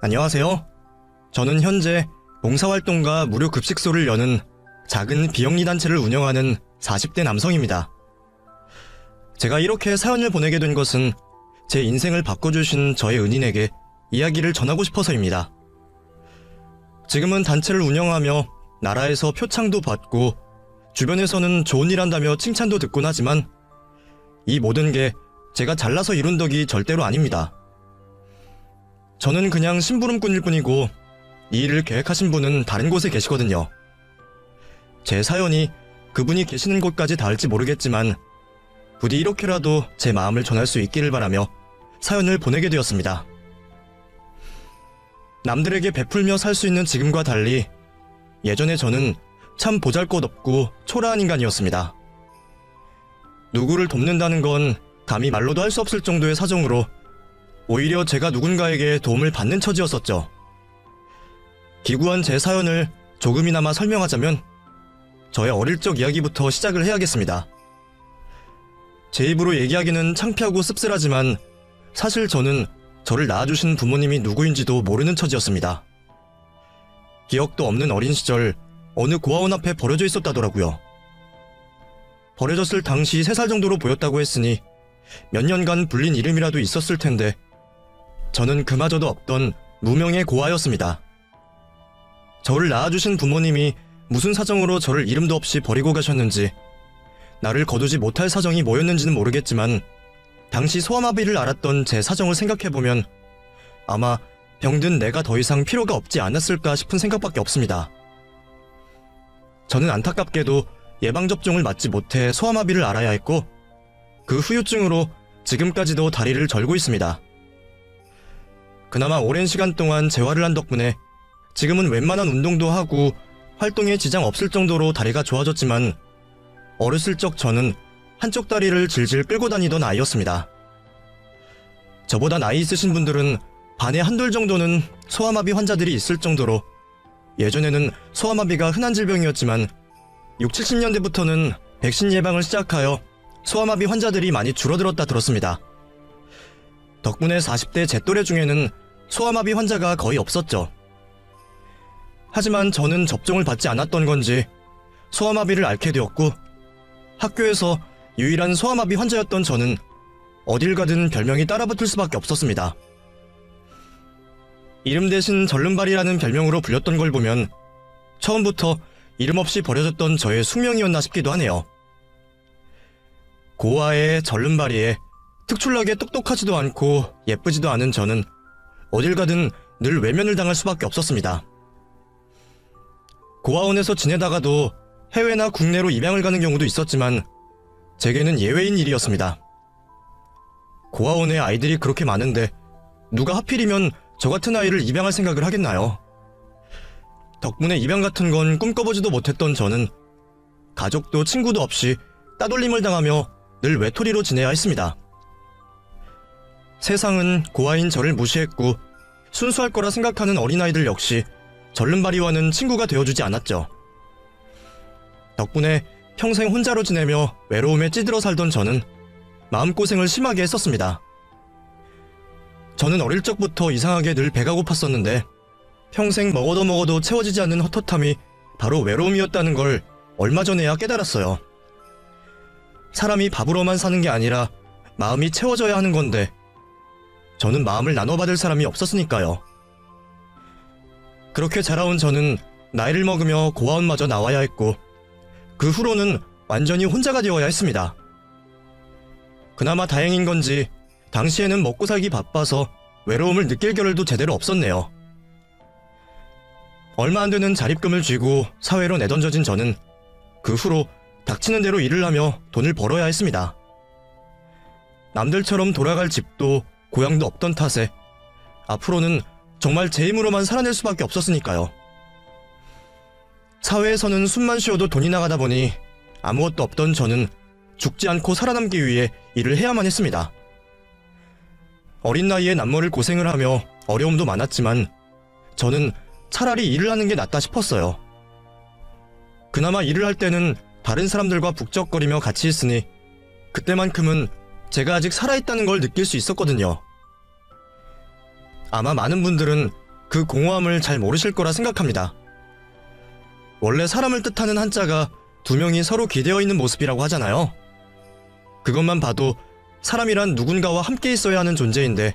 안녕하세요. 저는 현재 봉사활동과 무료급식소를 여는 작은 비영리 단체를 운영하는 40대 남성입니다. 제가 이렇게 사연을 보내게 된 것은 제 인생을 바꿔주신 저의 은인에게 이야기를 전하고 싶어서입니다. 지금은 단체를 운영하며 나라에서 표창도 받고 주변에서는 좋은 일 한다며 칭찬도 듣곤 하지만 이 모든 게 제가 잘나서 이룬 덕이 절대로 아닙니다. 저는 그냥 심부름꾼일 뿐이고 이 일을 계획하신 분은 다른 곳에 계시거든요. 제 사연이 그분이 계시는 곳까지 닿을지 모르겠지만 부디 이렇게라도 제 마음을 전할 수 있기를 바라며 사연을 보내게 되었습니다. 남들에게 베풀며 살 수 있는 지금과 달리 예전에 저는 참 보잘것없고 초라한 인간이었습니다. 누구를 돕는다는 건 감히 말로도 할 수 없을 정도의 사정으로 오히려 제가 누군가에게 도움을 받는 처지였었죠. 기구한 제 사연을 조금이나마 설명하자면 저의 어릴 적 이야기부터 시작을 해야겠습니다. 제 입으로 얘기하기는 창피하고 씁쓸하지만 사실 저는 저를 낳아주신 부모님이 누구인지도 모르는 처지였습니다. 기억도 없는 어린 시절 어느 고아원 앞에 버려져 있었다더라고요. 버려졌을 당시 3살 정도로 보였다고 했으니 몇 년간 불린 이름이라도 있었을 텐데 저는 그마저도 없던 무명의 고아였습니다. 저를 낳아주신 부모님이 무슨 사정으로 저를 이름도 없이 버리고 가셨는지 나를 거두지 못할 사정이 뭐였는지는 모르겠지만 당시 소아마비를 앓았던 제 사정을 생각해보면 아마 병든 내가 더 이상 필요가 없지 않았을까 싶은 생각밖에 없습니다. 저는 안타깝게도 예방접종을 맞지 못해 소아마비를 앓아야 했고 그 후유증으로 지금까지도 다리를 절고 있습니다. 그나마 오랜 시간 동안 재활을 한 덕분에 지금은 웬만한 운동도 하고 활동에 지장 없을 정도로 다리가 좋아졌지만 어렸을 적 저는 한쪽 다리를 질질 끌고 다니던 아이였습니다. 저보다 나이 있으신 분들은 반에 한둘 정도는 소아마비 환자들이 있을 정도로 예전에는 소아마비가 흔한 질병이었지만 60, 70년대부터는 백신 예방을 시작하여 소아마비 환자들이 많이 줄어들었다 들었습니다. 덕분에 40대 제 또래 중에는 소아마비 환자가 거의 없었죠. 하지만 저는 접종을 받지 않았던 건지 소아마비를 앓게 되었고 학교에서 유일한 소아마비 환자였던 저는 어딜 가든 별명이 따라붙을 수밖에 없었습니다. 이름 대신 절름발이라는 별명으로 불렸던 걸 보면 처음부터 이름 없이 버려졌던 저의 숙명이었나 싶기도 하네요. 고아에 절름발이에 특출나게 똑똑하지도 않고 예쁘지도 않은 저는 어딜 가든 늘 외면을 당할 수밖에 없었습니다. 고아원에서 지내다가도 해외나 국내로 입양을 가는 경우도 있었지만 제게는 예외인 일이었습니다. 고아원에 아이들이 그렇게 많은데 누가 하필이면 저 같은 아이를 입양할 생각을 하겠나요? 덕분에 입양 같은 건 꿈꿔보지도 못했던 저는 가족도 친구도 없이 따돌림을 당하며 늘 외톨이로 지내야 했습니다. 세상은 고아인 저를 무시했고 순수할 거라 생각하는 어린아이들 역시 절름발이와는 친구가 되어주지 않았죠. 덕분에 평생 혼자로 지내며 외로움에 찌들어 살던 저는 마음고생을 심하게 했었습니다. 저는 어릴 적부터 이상하게 늘 배가 고팠었는데 평생 먹어도 채워지지 않는 헛헛함이 바로 외로움이었다는 걸 얼마 전에야 깨달았어요. 사람이 밥으로만 사는 게 아니라 마음이 채워져야 하는 건데 저는 마음을 나눠받을 사람이 없었으니까요. 그렇게 자라온 저는 나이를 먹으며 고아원마저 나와야 했고 그 후로는 완전히 혼자가 되어야 했습니다. 그나마 다행인 건지 당시에는 먹고 살기 바빠서 외로움을 느낄 겨를도 제대로 없었네요. 얼마 안 되는 자립금을 쥐고 사회로 내던져진 저는 그 후로 닥치는 대로 일을 하며 돈을 벌어야 했습니다. 남들처럼 돌아갈 집도 고향도 없던 탓에 앞으로는 정말 제 힘으로만 살아낼 수밖에 없었으니까요. 사회에서는 숨만 쉬어도 돈이 나가다 보니 아무것도 없던 저는 죽지 않고 살아남기 위해 일을 해야만 했습니다. 어린 나이에 남모를 고생을 하며 어려움도 많았지만 저는 차라리 일을 하는 게 낫다 싶었어요. 그나마 일을 할 때는 다른 사람들과 북적거리며 같이 있으니 그때만큼은 제가 아직 살아있다는 걸 느낄 수 있었거든요. 아마 많은 분들은 그 공허함을 잘 모르실 거라 생각합니다. 원래 사람을 뜻하는 한자가 두 명이 서로 기대어 있는 모습이라고 하잖아요. 그것만 봐도 사람이란 누군가와 함께 있어야 하는 존재인데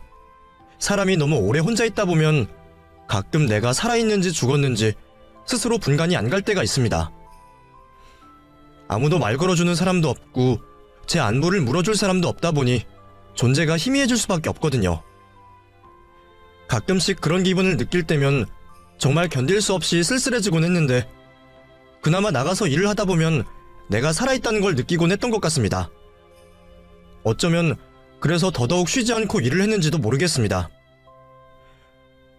사람이 너무 오래 혼자 있다 보면 가끔 내가 살아있는지 죽었는지 스스로 분간이 안 갈 때가 있습니다. 아무도 말 걸어주는 사람도 없고 제 안부를 물어줄 사람도 없다 보니 존재가 희미해질 수밖에 없거든요. 가끔씩 그런 기분을 느낄 때면 정말 견딜 수 없이 쓸쓸해지곤 했는데 그나마 나가서 일을 하다 보면 내가 살아있다는 걸 느끼곤 했던 것 같습니다. 어쩌면 그래서 더더욱 쉬지 않고 일을 했는지도 모르겠습니다.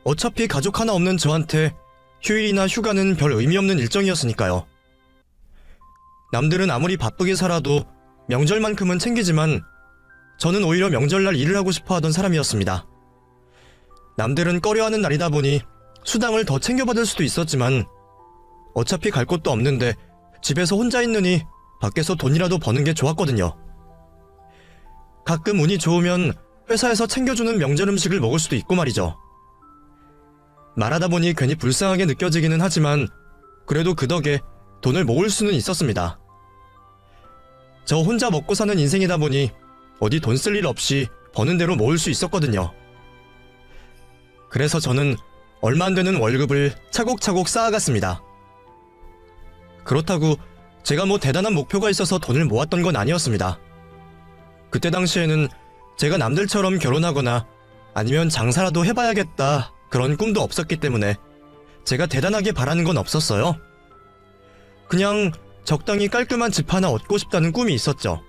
어차피 가족 하나 없는 저한테 휴일이나 휴가는 별 의미 없는 일정이었으니까요. 남들은 아무리 바쁘게 살아도 명절만큼은 챙기지만 저는 오히려 명절날 일을 하고 싶어 하던 사람이었습니다. 남들은 꺼려하는 날이다 보니 수당을 더 챙겨받을 수도 있었지만 어차피 갈 곳도 없는데 집에서 혼자 있느니 밖에서 돈이라도 버는 게 좋았거든요. 가끔 운이 좋으면 회사에서 챙겨주는 명절 음식을 먹을 수도 있고 말이죠. 말하다 보니 괜히 불쌍하게 느껴지기는 하지만 그래도 그 덕에 돈을 모을 수는 있었습니다. 저 혼자 먹고 사는 인생이다 보니 어디 돈 쓸 일 없이 버는 대로 모을 수 있었거든요. 그래서 저는 얼마 안 되는 월급을 차곡차곡 쌓아갔습니다. 그렇다고 제가 뭐 대단한 목표가 있어서 돈을 모았던 건 아니었습니다. 그때 당시에는 제가 남들처럼 결혼하거나 아니면 장사라도 해봐야겠다 그런 꿈도 없었기 때문에 제가 대단하게 바라는 건 없었어요. 그냥 적당히 깔끔한 집 하나 얻고 싶다는 꿈이 있었죠.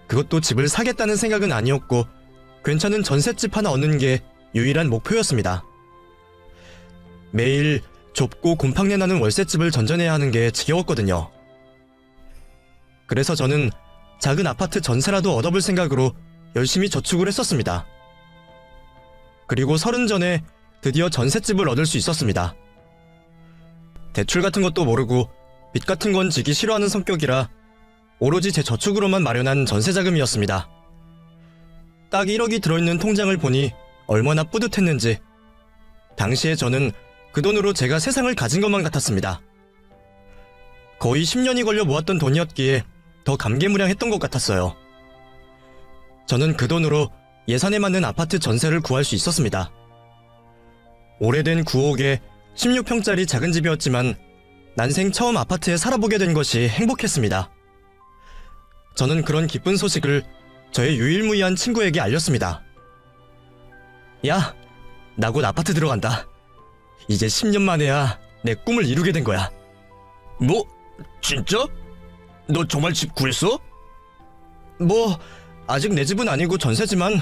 그것도 집을 사겠다는 생각은 아니었고 괜찮은 전셋집 하나 얻는 게 유일한 목표였습니다. 매일 좁고 곰팡내 나는 월세집을 전전해야 하는 게 지겨웠거든요. 그래서 저는 작은 아파트 전세라도 얻어볼 생각으로 열심히 저축을 했었습니다. 그리고 30 전에 드디어 전셋집을 얻을 수 있었습니다. 대출 같은 것도 모르고 빚 같은 건 지기 싫어하는 성격이라 오로지 제 저축으로만 마련한 전세자금이었습니다. 딱 1억이 들어있는 통장을 보니 얼마나 뿌듯했는지 당시에 저는 그 돈으로 제가 세상을 가진 것만 같았습니다. 거의 10년이 걸려 모았던 돈이었기에 더 감개무량했던 것 같았어요. 저는 그 돈으로 예산에 맞는 아파트 전세를 구할 수 있었습니다. 오래된 9억에 16평짜리 작은 집이었지만 난생 처음 아파트에 살아보게 된 것이 행복했습니다. 저는 그런 기쁜 소식을 저의 유일무이한 친구에게 알렸습니다. 야, 나 곧 아파트 들어간다. 이제 10년 만에야 내 꿈을 이루게 된 거야. 뭐? 진짜? 너 정말 집 구했어? 뭐 아직 내 집은 아니고 전세지만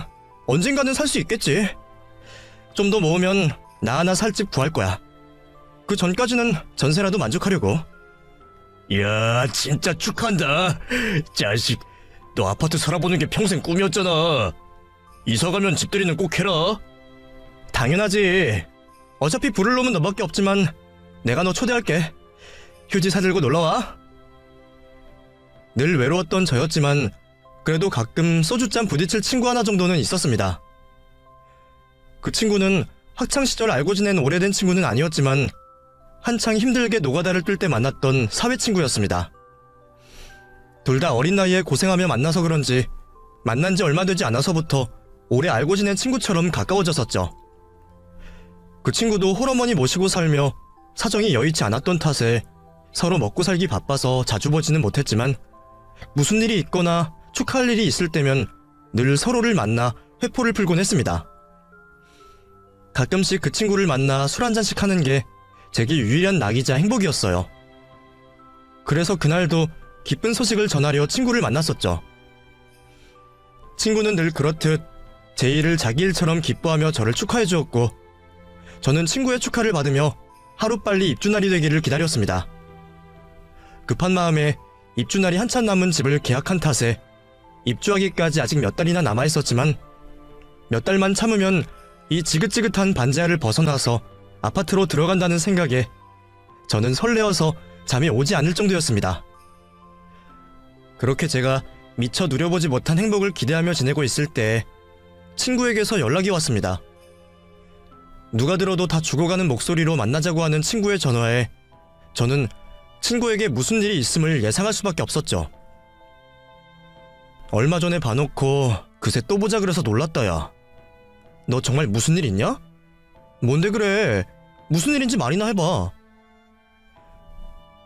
언젠가는 살 수 있겠지. 좀 더 모으면 나 하나 살 집 구할 거야. 그 전까지는 전세라도 만족하려고. 야, 진짜 축하한다. 자식, 너 아파트 살아보는 게 평생 꿈이었잖아. 이사가면 집들이는 꼭 해라. 당연하지. 어차피 부를 놈은 너밖에 없지만 내가 너 초대할게. 휴지 사들고 놀러와. 늘 외로웠던 저였지만 그래도 가끔 소주잔 부딪힐 친구 하나 정도는 있었습니다. 그 친구는 학창시절 알고 지낸 오래된 친구는 아니었지만 한창 힘들게 노가다를 뜰 때 만났던 사회친구였습니다. 둘 다 어린 나이에 고생하며 만나서 그런지 만난 지 얼마 되지 않아서부터 오래 알고 지낸 친구처럼 가까워졌었죠. 그 친구도 홀어머니 모시고 살며 사정이 여의치 않았던 탓에 서로 먹고 살기 바빠서 자주 보지는 못했지만 무슨 일이 있거나 축하할 일이 있을 때면 늘 서로를 만나 회포를 풀곤 했습니다. 가끔씩 그 친구를 만나 술 한잔씩 하는 게 제게 유일한 낙이자 행복이었어요. 그래서 그날도 기쁜 소식을 전하려 친구를 만났었죠. 친구는 늘 그렇듯 제 일을 자기 일처럼 기뻐하며 저를 축하해 주었고 저는 친구의 축하를 받으며 하루빨리 입주날이 되기를 기다렸습니다. 급한 마음에 입주날이 한참 남은 집을 계약한 탓에 입주하기까지 아직 몇 달이나 남아있었지만 몇 달만 참으면 이 지긋지긋한 반지하를 벗어나서 아파트로 들어간다는 생각에 저는 설레어서 잠이 오지 않을 정도였습니다. 그렇게 제가 미처 누려보지 못한 행복을 기대하며 지내고 있을 때 친구에게서 연락이 왔습니다. 누가 들어도 다 죽어가는 목소리로 만나자고 하는 친구의 전화에 저는 친구에게 무슨 일이 있음을 예상할 수밖에 없었죠. 얼마 전에 봐놓고 그새 또 보자 그래서 놀랐다 야. 너 정말 무슨 일 있냐? 뭔데 그래? 무슨 일인지 말이나 해봐.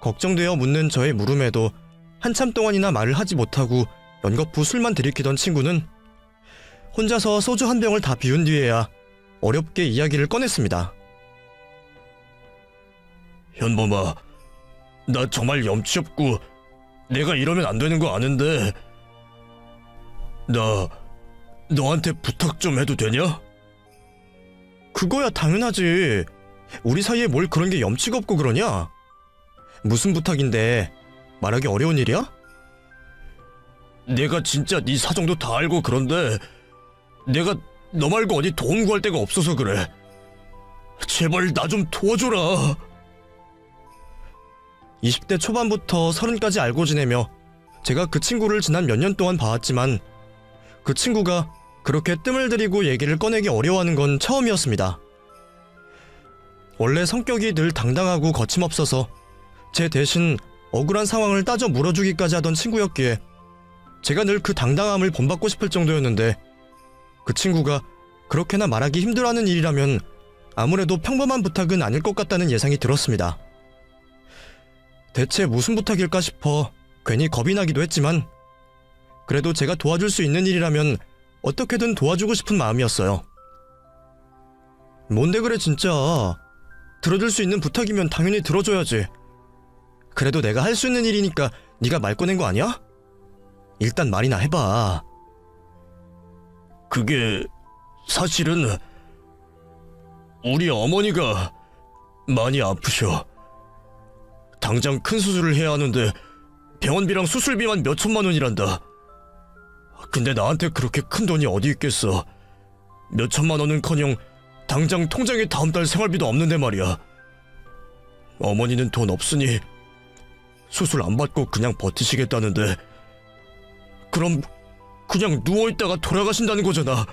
걱정되어 묻는 저의 물음에도 한참 동안이나 말을 하지 못하고 연거푸 술만 들이키던 친구는 혼자서 소주 한 병을 다 비운 뒤에야 어렵게 이야기를 꺼냈습니다. 현범아, 나 정말 염치 없고 내가 이러면 안 되는 거 아는데 나 너한테 부탁 좀 해도 되냐? 그거야 당연하지. 우리 사이에 뭘 그런 게 염치가 없고 그러냐? 무슨 부탁인데 말하기 어려운 일이야? 내가 진짜 네 사정도 다 알고 그런데 내가 너 말고 어디 도움 구할 데가 없어서 그래. 제발 나 좀 도와줘라. 20대 초반부터 30까지 알고 지내며 제가 그 친구를 지난 몇 년 동안 봐왔지만 그 친구가 그렇게 뜸을 들이고 얘기를 꺼내기 어려워하는 건 처음이었습니다. 원래 성격이 늘 당당하고 거침없어서 제 대신 억울한 상황을 따져 물어주기까지 하던 친구였기에 제가 늘 그 당당함을 본받고 싶을 정도였는데 그 친구가 그렇게나 말하기 힘들어하는 일이라면 아무래도 평범한 부탁은 아닐 것 같다는 예상이 들었습니다. 대체 무슨 부탁일까 싶어 괜히 겁이 나기도 했지만 그래도 제가 도와줄 수 있는 일이라면 어떻게든 도와주고 싶은 마음이었어요. 뭔데 그래 진짜. 들어줄 수 있는 부탁이면 당연히 들어줘야지. 그래도 내가 할 수 있는 일이니까 네가 말 꺼낸 거 아니야? 일단 말이나 해봐. 그게 사실은 우리 어머니가 많이 아프셔. 당장 큰 수술을 해야 하는데 병원비랑 수술비만 몇 천만 원이란다. 근데 나한테 그렇게 큰 돈이 어디 있겠어. 몇 천만 원은커녕 당장 통장에 다음 달 생활비도 없는데 말이야. 어머니는 돈 없으니 수술 안 받고 그냥 버티시겠다는데 그럼 그냥 누워있다가 돌아가신다는 거잖아.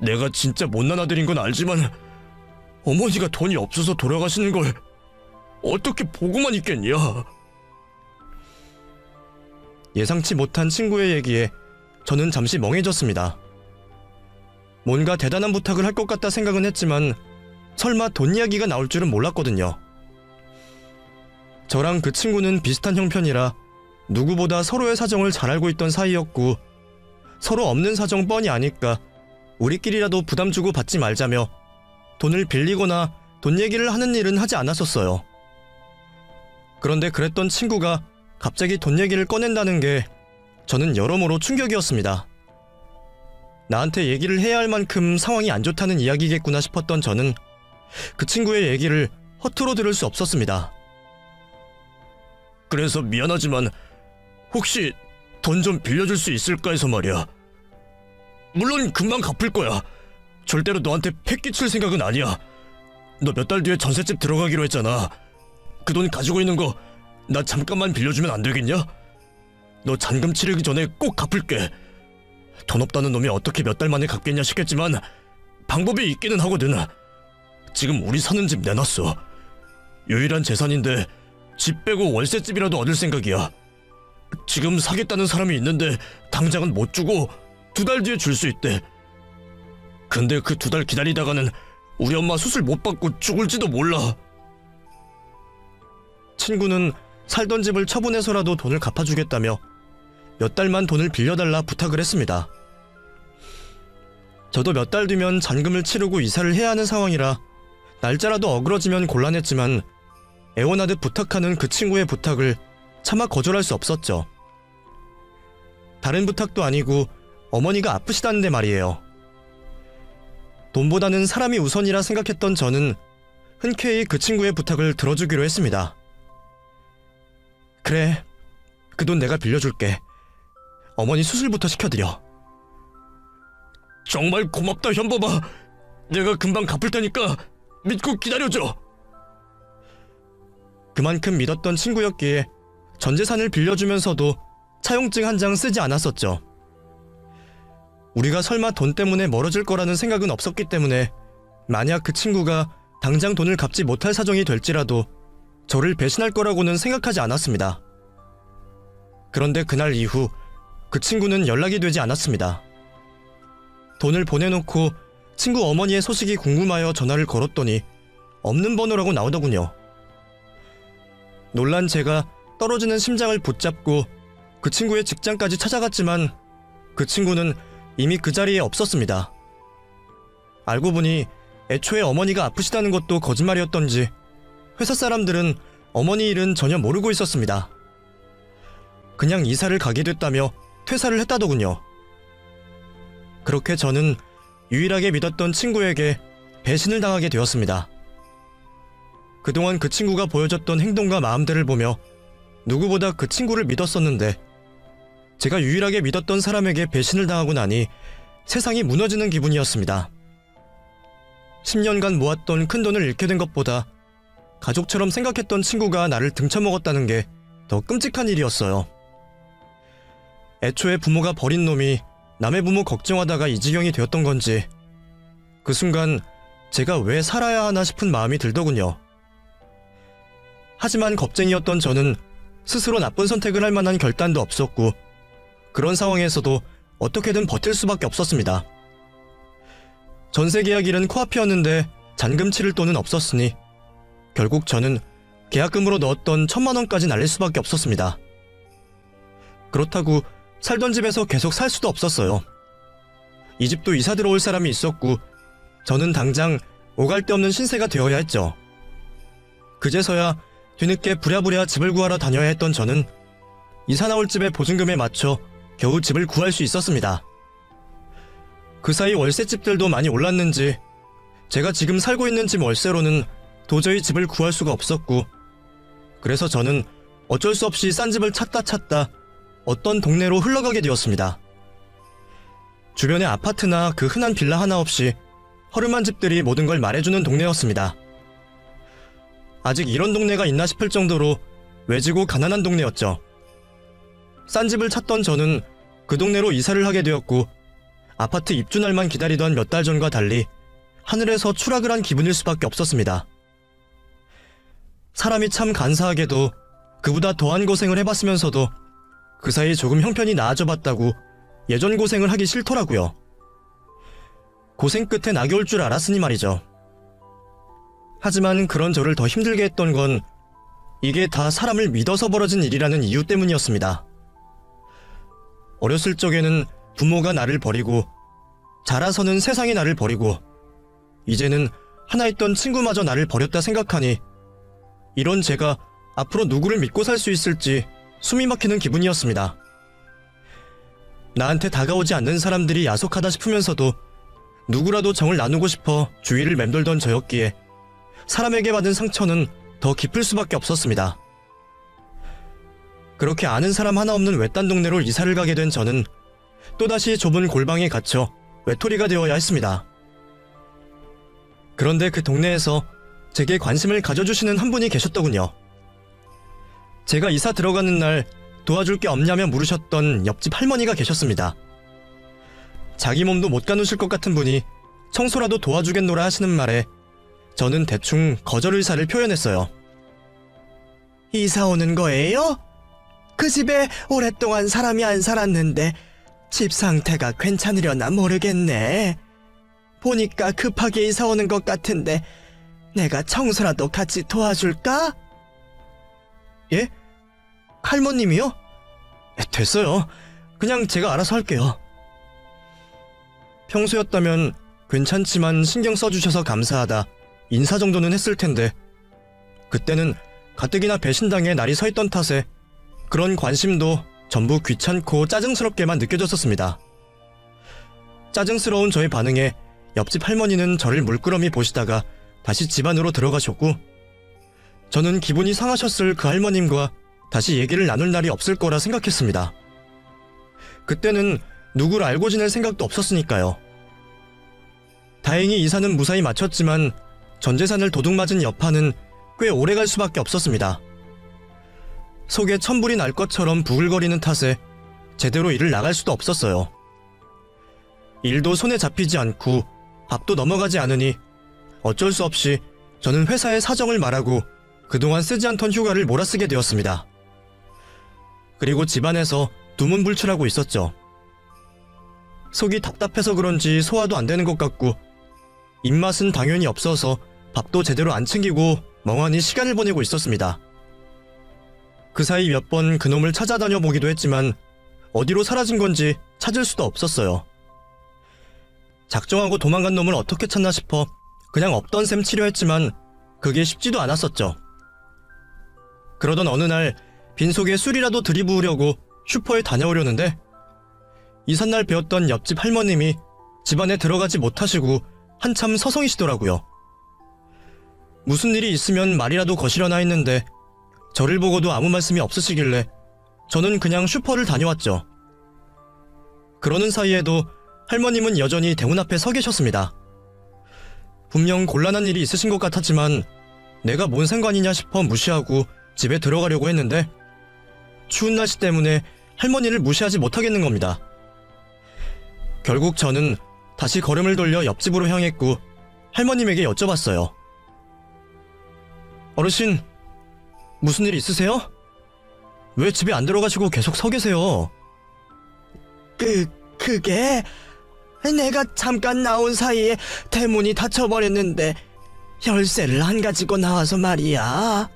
내가 진짜 못난 아들인 건 알지만 어머니가 돈이 없어서 돌아가시는 걸 어떻게 보고만 있겠냐. 예상치 못한 친구의 얘기에 저는 잠시 멍해졌습니다. 뭔가 대단한 부탁을 할 것 같다 생각은 했지만 설마 돈 이야기가 나올 줄은 몰랐거든요. 저랑 그 친구는 비슷한 형편이라 누구보다 서로의 사정을 잘 알고 있던 사이였고 서로 없는 사정 뻔히 아니까 우리끼리라도 부담 주고 받지 말자며 돈을 빌리거나 돈 얘기를 하는 일은 하지 않았었어요. 그런데 그랬던 친구가 갑자기 돈 얘기를 꺼낸다는 게 저는 여러모로 충격이었습니다. 나한테 얘기를 해야 할 만큼 상황이 안 좋다는 이야기겠구나 싶었던 저는 그 친구의 얘기를 허투루 들을 수 없었습니다. 그래서 미안하지만 혹시 돈 좀 빌려줄 수 있을까 해서 말이야. 물론 금방 갚을 거야. 절대로 너한테 패 끼칠 생각은 아니야. 너 몇 달 뒤에 전셋집 들어가기로 했잖아. 그 돈 가지고 있는 거 나 잠깐만 빌려주면 안 되겠냐? 너 잔금 치르기 전에 꼭 갚을게. 돈 없다는 놈이 어떻게 몇 달 만에 갚겠냐 싶겠지만 방법이 있기는 하거든. 지금 우리 사는 집 내놨어. 유일한 재산인데 집 빼고 월세집이라도 얻을 생각이야. 지금 사겠다는 사람이 있는데 당장은 못 주고 2달 뒤에 줄 수 있대. 근데 그 2달 기다리다가는 우리 엄마 수술 못 받고 죽을지도 몰라. 친구는 살던 집을 처분해서라도 돈을 갚아주겠다며 몇 달만 돈을 빌려달라 부탁을 했습니다. 저도 몇 달 뒤면 잔금을 치르고 이사를 해야 하는 상황이라 날짜라도 어그러지면 곤란했지만 애원하듯 부탁하는 그 친구의 부탁을 차마 거절할 수 없었죠. 다른 부탁도 아니고 어머니가 아프시다는데 말이에요. 돈보다는 사람이 우선이라 생각했던 저는 흔쾌히 그 친구의 부탁을 들어주기로 했습니다. 그래, 그 돈 내가 빌려줄게. 어머니 수술부터 시켜드려. 정말 고맙다 현범아. 내가 금방 갚을 테니까 믿고 기다려줘. 그만큼 믿었던 친구였기에 전 재산을 빌려주면서도 차용증 한 장 쓰지 않았었죠. 우리가 설마 돈 때문에 멀어질 거라는 생각은 없었기 때문에 만약 그 친구가 당장 돈을 갚지 못할 사정이 될지라도 저를 배신할 거라고는 생각하지 않았습니다. 그런데 그날 이후 그 친구는 연락이 되지 않았습니다. 돈을 보내놓고 친구 어머니의 소식이 궁금하여 전화를 걸었더니 없는 번호라고 나오더군요. 놀란 제가 떨어지는 심장을 붙잡고 그 친구의 직장까지 찾아갔지만 그 친구는 이미 그 자리에 없었습니다. 알고 보니 애초에 어머니가 아프시다는 것도 거짓말이었던지 회사 사람들은 어머니 일은 전혀 모르고 있었습니다. 그냥 이사를 가게 됐다며 퇴사를 했다더군요. 그렇게 저는 유일하게 믿었던 친구에게 배신을 당하게 되었습니다. 그동안 그 친구가 보여줬던 행동과 마음들을 보며 누구보다 그 친구를 믿었었는데 제가 유일하게 믿었던 사람에게 배신을 당하고 나니 세상이 무너지는 기분이었습니다. 10년간 모았던 큰돈을 잃게 된 것보다 가족처럼 생각했던 친구가 나를 등쳐먹었다는 게 더 끔찍한 일이었어요. 애초에 부모가 버린 놈이 남의 부모 걱정하다가 이 지경이 되었던 건지 그 순간 제가 왜 살아야 하나 싶은 마음이 들더군요. 하지만 겁쟁이였던 저는 스스로 나쁜 선택을 할 만한 결단도 없었고 그런 상황에서도 어떻게든 버틸 수밖에 없었습니다. 전세 계약일은 코앞이었는데 잔금 치를 돈은 없었으니 결국 저는 계약금으로 넣었던 1,000만 원까지 날릴 수밖에 없었습니다. 그렇다고 살던 집에서 계속 살 수도 없었어요. 이 집도 이사 들어올 사람이 있었고 저는 당장 오갈 데 없는 신세가 되어야 했죠. 그제서야 뒤늦게 부랴부랴 집을 구하러 다녀야 했던 저는 이사 나올 집의 보증금에 맞춰 겨우 집을 구할 수 있었습니다. 그 사이 월세집들도 많이 올랐는지 제가 지금 살고 있는 집 월세로는 도저히 집을 구할 수가 없었고 그래서 저는 어쩔 수 없이 싼 집을 찾다 어떤 동네로 흘러가게 되었습니다. 주변에 아파트나 그 흔한 빌라 하나 없이 허름한 집들이 모든 걸 말해주는 동네였습니다. 아직 이런 동네가 있나 싶을 정도로 외지고 가난한 동네였죠. 싼 집을 찾던 저는 그 동네로 이사를 하게 되었고 아파트 입주날만 기다리던 몇 달 전과 달리 하늘에서 추락을 한 기분일 수밖에 없었습니다. 사람이 참 간사하게도 그보다 더한 고생을 해봤으면서도 그 사이 조금 형편이 나아져 봤다고 예전 고생을 하기 싫더라고요. 고생 끝에 낙이 올 줄 알았으니 말이죠. 하지만 그런 저를 더 힘들게 했던 건 이게 다 사람을 믿어서 벌어진 일이라는 이유 때문이었습니다. 어렸을 적에는 부모가 나를 버리고 자라서는 세상이 나를 버리고 이제는 하나 있던 친구마저 나를 버렸다 생각하니 이런 제가 앞으로 누구를 믿고 살 수 있을지 숨이 막히는 기분이었습니다. 나한테 다가오지 않는 사람들이 야속하다 싶으면서도 누구라도 정을 나누고 싶어 주위를 맴돌던 저였기에 사람에게 받은 상처는 더 깊을 수밖에 없었습니다. 그렇게 아는 사람 하나 없는 외딴 동네로 이사를 가게 된 저는 또다시 좁은 골방에 갇혀 외톨이가 되어야 했습니다. 그런데 그 동네에서 제게 관심을 가져주시는 한 분이 계셨더군요. 제가 이사 들어가는 날 도와줄 게 없냐며 물으셨던 옆집 할머니가 계셨습니다. 자기 몸도 못 가누실 것 같은 분이 청소라도 도와주겠노라 하시는 말에 저는 대충 거절 의사를 표현했어요. 이사 오는 거예요? 그 집에 오랫동안 사람이 안 살았는데 집 상태가 괜찮으려나 모르겠네. 보니까 급하게 이사 오는 것 같은데 내가 청소라도 같이 도와줄까? 예? 할머님이요? 됐어요. 그냥 제가 알아서 할게요. 평소였다면 괜찮지만 신경 써주셔서 감사하다 인사 정도는 했을 텐데 그때는 가뜩이나 배신당해 날이 서 있던 탓에 그런 관심도 전부 귀찮고 짜증스럽게만 느껴졌었습니다. 짜증스러운 저의 반응에 옆집 할머니는 저를 물끄러미 보시다가 다시 집 안으로 들어가셨고 저는 기분이 상하셨을 그 할머님과 다시 얘기를 나눌 날이 없을 거라 생각했습니다. 그때는 누구를 알고 지낼 생각도 없었으니까요. 다행히 이사는 무사히 마쳤지만 전 재산을 도둑맞은 여파는 꽤 오래 갈 수밖에 없었습니다. 속에 천불이 날 것처럼 부글거리는 탓에 제대로 일을 나갈 수도 없었어요. 일도 손에 잡히지 않고 밥도 넘어가지 않으니 어쩔 수 없이 저는 회사의 사정을 말하고 그동안 쓰지 않던 휴가를 몰아쓰게 되었습니다. 그리고 집안에서 두문불출하고 있었죠. 속이 답답해서 그런지 소화도 안 되는 것 같고 입맛은 당연히 없어서 밥도 제대로 안 챙기고 멍하니 시간을 보내고 있었습니다. 그 사이 몇 번 그놈을 찾아다녀 보기도 했지만 어디로 사라진 건지 찾을 수도 없었어요. 작정하고 도망간 놈을 어떻게 찾나 싶어 그냥 없던 셈 치려했지만 그게 쉽지도 않았었죠. 그러던 어느 날 빈속에 술이라도 들이부으려고 슈퍼에 다녀오려는데 이삿날 배웠던 옆집 할머님이 집안에 들어가지 못하시고 한참 서성이시더라고요. 무슨 일이 있으면 말이라도 거시려나 했는데 저를 보고도 아무 말씀이 없으시길래 저는 그냥 슈퍼를 다녀왔죠. 그러는 사이에도 할머님은 여전히 대문 앞에 서 계셨습니다. 분명 곤란한 일이 있으신 것 같았지만 내가 뭔 상관이냐 싶어 무시하고 집에 들어가려고 했는데 추운 날씨 때문에 할머니를 무시하지 못하겠는 겁니다. 결국 저는 다시 걸음을 돌려 옆집으로 향했고 할머님에게 여쭤봤어요. 어르신, 무슨 일 있으세요? 왜 집에 안 들어가시고 계속 서 계세요? 그게 내가 잠깐 나온 사이에 대문이 닫혀버렸는데 열쇠를 안 가지고 나와서 말이야.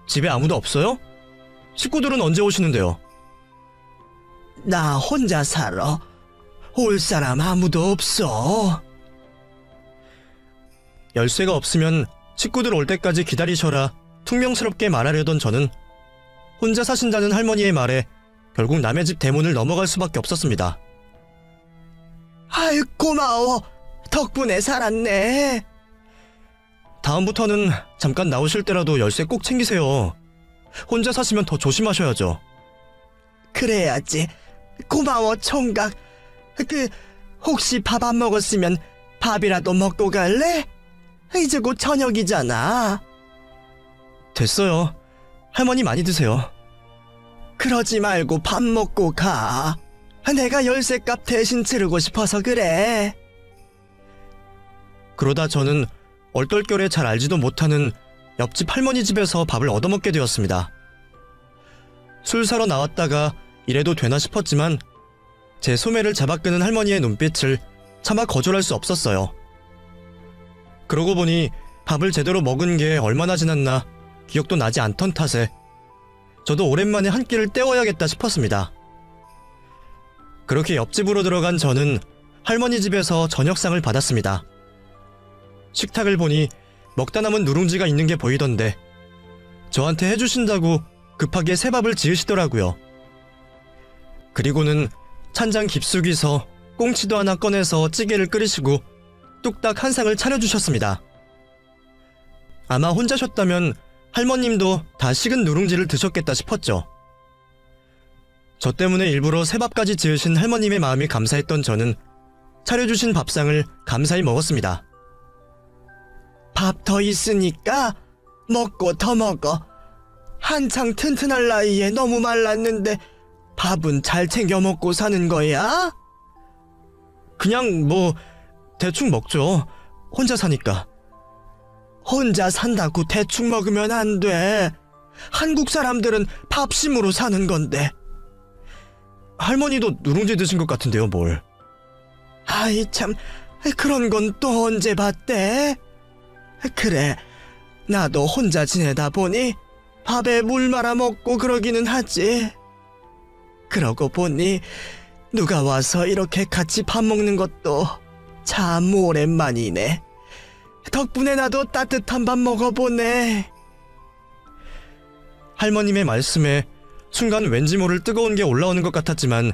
집에 아무도 없어요? 식구들은 언제 오시는데요? 나 혼자 살아. 올 사람 아무도 없어. 열쇠가 없으면 식구들 올 때까지 기다리셔라 퉁명스럽게 말하려던 저는 혼자 사신다는 할머니의 말에 결국 남의 집 대문을 넘어갈 수밖에 없었습니다. 아유, 고마워. 덕분에 살았네. 다음부터는 잠깐 나오실 때라도 열쇠 꼭 챙기세요. 혼자 사시면 더 조심하셔야죠. 그래야지. 고마워, 총각. 혹시 밥 안 먹었으면 밥이라도 먹고 갈래? 이제 곧 저녁이잖아. 됐어요. 할머니 많이 드세요. 그러지 말고 밥 먹고 가. 내가 열쇠값 대신 치르고 싶어서 그래. 그러다 저는 얼떨결에 잘 알지도 못하는 옆집 할머니 집에서 밥을 얻어먹게 되었습니다. 술 사러 나왔다가 이래도 되나 싶었지만 제 소매를 잡아끄는 할머니의 눈빛을 차마 거절할 수 없었어요. 그러고 보니 밥을 제대로 먹은 게 얼마나 지났나 기억도 나지 않던 탓에 저도 오랜만에 한 끼를 때워야겠다 싶었습니다. 그렇게 옆집으로 들어간 저는 할머니 집에서 저녁상을 받았습니다. 식탁을 보니 먹다 남은 누룽지가 있는 게 보이던데 저한테 해주신다고 급하게 새밥을 지으시더라고요. 그리고는 찬장 깊숙이서 꽁치도 하나 꺼내서 찌개를 끓이시고 뚝딱 한 상을 차려주셨습니다. 아마 혼자셨다면 할머님도 다 식은 누룽지를 드셨겠다 싶었죠. 저 때문에 일부러 새밥까지 지으신 할머님의 마음이 감사했던 저는 차려주신 밥상을 감사히 먹었습니다. 밥 더 있으니까 먹고 더 먹어. 한창 튼튼할 나이에 너무 말랐는데 밥은 잘 챙겨 먹고 사는 거야? 그냥 뭐 대충 먹죠. 혼자 사니까. 혼자 산다고 대충 먹으면 안 돼. 한국 사람들은 밥심으로 사는 건데. 할머니도 누룽지 드신 것 같은데요, 뭘. 아이 참, 그런 건 또 언제 봤대? 그래, 나도 혼자 지내다 보니 밥에 물 말아 먹고 그러기는 하지. 그러고 보니 누가 와서 이렇게 같이 밥 먹는 것도 참 오랜만이네. 덕분에 나도 따뜻한 밥 먹어보네. 할머님의 말씀에 순간 왠지 모를 뜨거운 게 올라오는 것 같았지만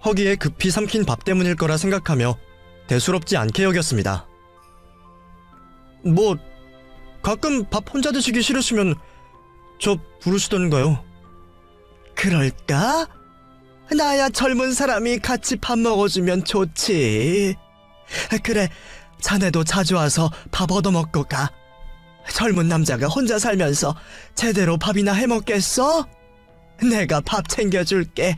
허기에 급히 삼킨 밥 때문일 거라 생각하며 대수롭지 않게 여겼습니다. 뭐 가끔 밥 혼자 드시기 싫으시면 저 부르시던가요? 그럴까? 나야 젊은 사람이 같이 밥 먹어주면 좋지. 그래, 자네도 자주 와서 밥 얻어먹고 가. 젊은 남자가 혼자 살면서 제대로 밥이나 해먹겠어? 내가 밥 챙겨줄게.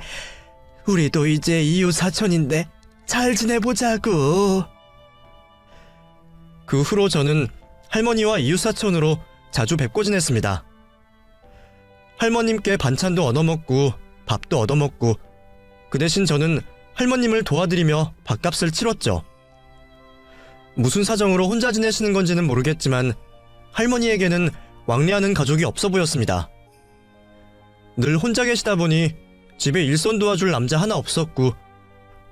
우리도 이제 이웃사촌인데 잘 지내보자고. 그 후로 저는 할머니와 이웃사촌으로 자주 뵙고 지냈습니다. 할머님께 반찬도 얻어먹고 밥도 얻어먹고 그 대신 저는 할머님을 도와드리며 밥값을 치렀죠. 무슨 사정으로 혼자 지내시는 건지는 모르겠지만 할머니에게는 왕래하는 가족이 없어 보였습니다. 늘 혼자 계시다 보니 집에 일손 도와줄 남자 하나 없었고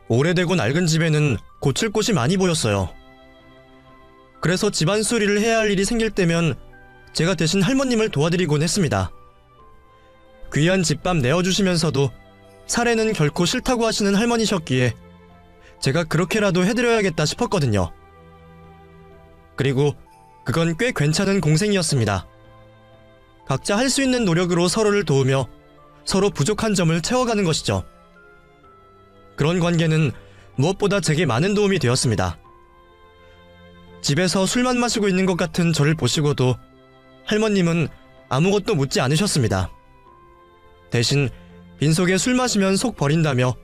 오래되고 낡은 집에는 고칠 곳이 많이 보였어요. 그래서 집안 수리를 해야 할 일이 생길 때면 제가 대신 할머님을 도와드리곤 했습니다. 귀한 집밥 내어주시면서도 사례는 결코 싫다고 하시는 할머니셨기에 제가 그렇게라도 해드려야겠다 싶었거든요. 그리고 그건 꽤 괜찮은 공생이었습니다. 각자 할 수 있는 노력으로 서로를 도우며 서로 부족한 점을 채워가는 것이죠. 그런 관계는 무엇보다 제게 많은 도움이 되었습니다. 집에서 술만 마시고 있는 것 같은 저를 보시고도 할머님은 아무것도 묻지 않으셨습니다. 대신 빈속에 술 마시면 속 버린다며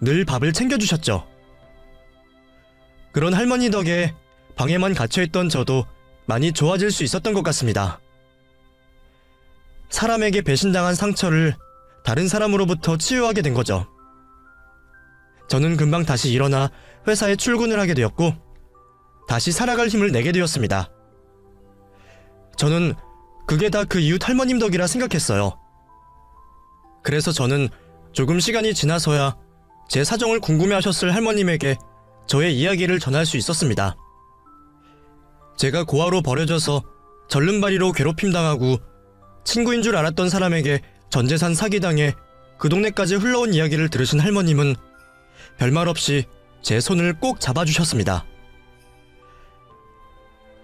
늘 밥을 챙겨주셨죠. 그런 할머니 덕에 방에만 갇혀있던 저도 많이 좋아질 수 있었던 것 같습니다. 사람에게 배신당한 상처를 다른 사람으로부터 치유하게 된 거죠. 저는 금방 다시 일어나 회사에 출근을 하게 되었고 다시 살아갈 힘을 내게 되었습니다. 저는 그게 다 그 이웃 할머님 덕이라 생각했어요. 그래서 저는 조금 시간이 지나서야 제 사정을 궁금해하셨을 할머님에게 저의 이야기를 전할 수 있었습니다. 제가 고아로 버려져서 절름발이로 괴롭힘당하고 친구인 줄 알았던 사람에게 전재산 사기당해 그 동네까지 흘러온 이야기를 들으신 할머님은 별말 없이 제 손을 꼭 잡아주셨습니다.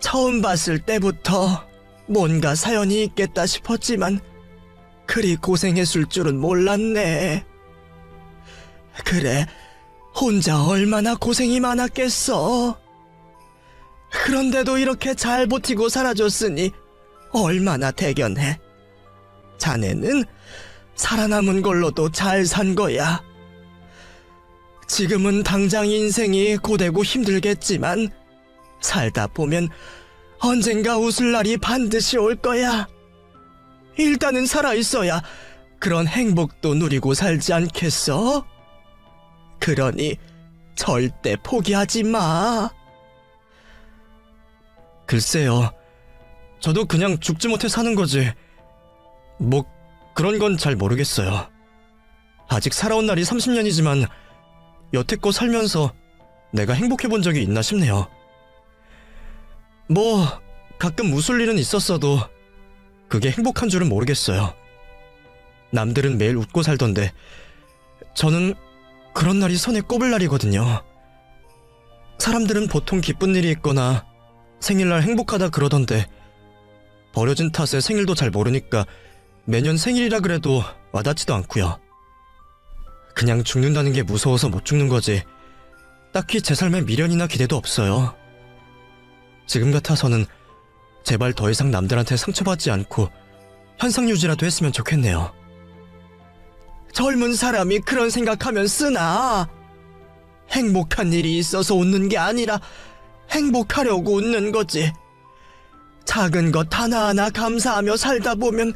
처음 봤을 때부터 뭔가 사연이 있겠다 싶었지만 그리 고생했을 줄은 몰랐네. 그래, 혼자 얼마나 고생이 많았겠어. 그런데도 이렇게 잘 버티고 살아줬으니 얼마나 대견해. 자네는 살아남은 걸로도 잘 산 거야. 지금은 당장 인생이 고되고 힘들겠지만 살다 보면 언젠가 웃을 날이 반드시 올 거야. 일단은 살아있어야 그런 행복도 누리고 살지 않겠어? 그러니 절대 포기하지 마. 글쎄요. 저도 그냥 죽지 못해 사는 거지. 뭐 그런 건 잘 모르겠어요. 아직 살아온 날이 30년이지만 여태껏 살면서 내가 행복해 본 적이 있나 싶네요. 뭐 가끔 웃을 일은 있었어도 그게 행복한 줄은 모르겠어요. 남들은 매일 웃고 살던데 저는 그런 날이 손에 꼽을 날이거든요. 사람들은 보통 기쁜 일이 있거나 생일날 행복하다 그러던데 버려진 탓에 생일도 잘 모르니까 매년 생일이라 그래도 와닿지도 않고요. 그냥 죽는다는 게 무서워서 못 죽는 거지 딱히 제 삶에 미련이나 기대도 없어요. 지금 같아서는 제발 더 이상 남들한테 상처받지 않고 현상 유지라도 했으면 좋겠네요. 젊은 사람이 그런 생각하면 쓰나? 행복한 일이 있어서 웃는 게 아니라 행복하려고 웃는 거지. 작은 것 하나하나 감사하며 살다 보면